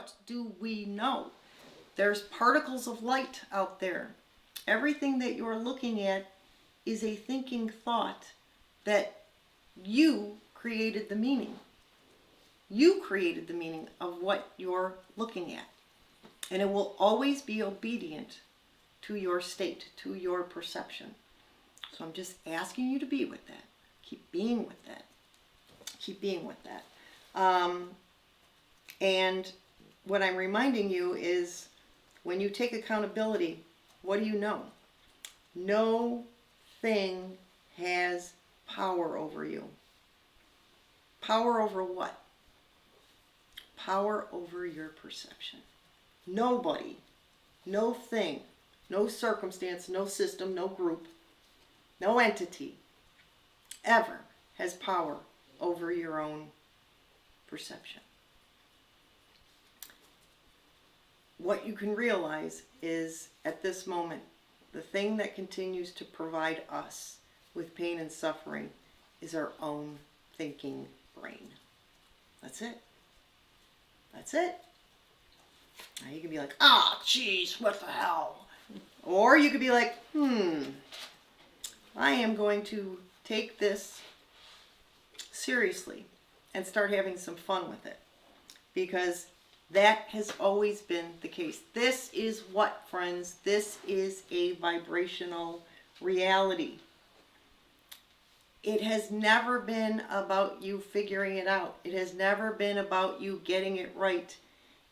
What do we know? There's particles of light out there. Everything that you're looking at is a thinking thought that you created the meaning. You created the meaning of what you're looking at. And it will always be obedient to your state, to your perception. So I'm just asking you to be with that. Keep being with that. Keep being with that. And what I'm reminding you is when you take accountability, what do you know? No thing has power over you. Power over what? Power over your perception. Nobody, no thing, no circumstance, no system, no group, no entity ever has power over your own perception. What you can realize is at this moment, the thing that continues to provide us with pain and suffering is our own thinking brain. That's it. That's it. Now you can be like, geez, what the hell? Or you could be like, I am going to take this seriously and start having some fun with it. Because that has always been the case. This is what, friends? This is a vibrational reality. It has never been about you figuring it out. It has never been about you getting it right.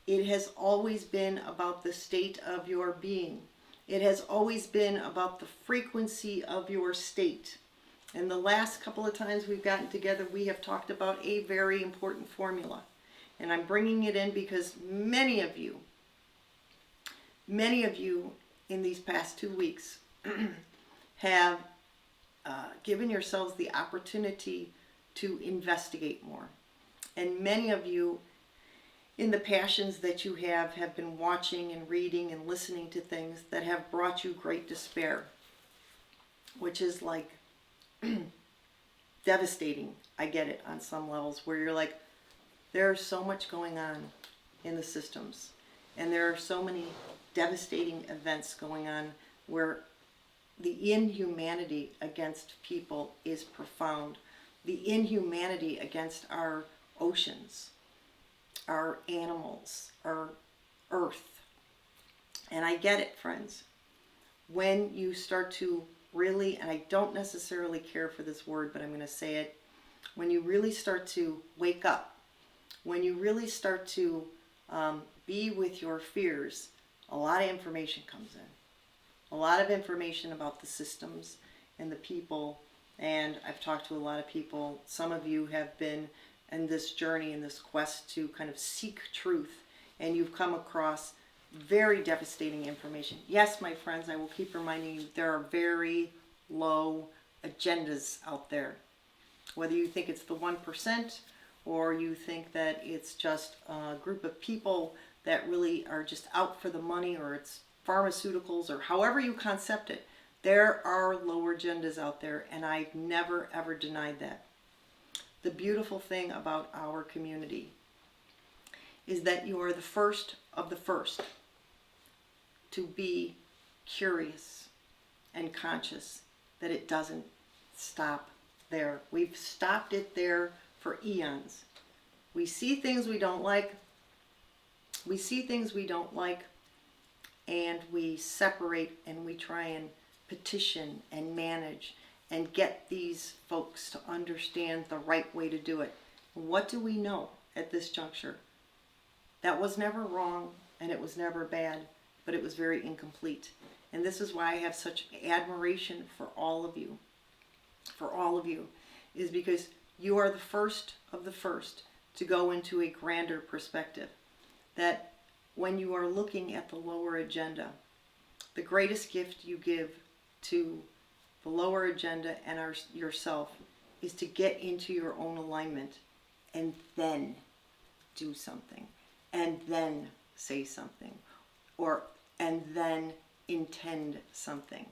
It has always been about the state of your being. It has always been about the frequency of your state. And the last couple of times we've gotten together, we have talked about a very important formula. And I'm bringing it in because many of you in these past 2 weeks have given yourselves the opportunity to investigate more. And many of you, in the passions that you have been watching and reading and listening to things that have brought you great despair, which is like devastating. I get it on some levels where you're like, there's so much going on in the systems, and there are so many devastating events going on where the inhumanity against people is profound. The inhumanity against our oceans, our animals, our earth. And I get it, friends. When you start to really, and I don't necessarily care for this word, but I'm going to say it, when you really start to wake up, when you really start to be with your fears, a lot of information comes in. A lot of information about the systems and the people. And I've talked to a lot of people. Some of you have been in this journey, in this quest to kind of seek truth. And you've come across very devastating information. Yes, my friends, I will keep reminding you, there are very low agendas out there. Whether you think it's the 1%, or you think that it's just a group of people that really are just out for the money, or it's pharmaceuticals, or however you concept it, there are lower agendas out there, and I've never ever denied that. The beautiful thing about our community is that you are the first of the first to be curious and conscious that it doesn't stop there. We've stopped it there for eons. We see things we don't like. We see things we don't like, and we separate and we try and petition and manage and get these folks to understand the right way to do it. What do we know at this juncture? That was never wrong and it was never bad, but it was very incomplete. And this is why I have such admiration for all of you. For all of you, is because you are the first of the first to go into a grander perspective. That when you are looking at the lower agenda, the greatest gift you give to the lower agenda and yourself is to get into your own alignment and then do something, and then say something, and then intend something.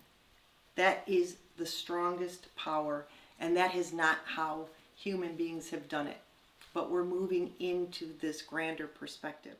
That is the strongest power, and that is not how human beings have done it. But we're moving into this grander perspective.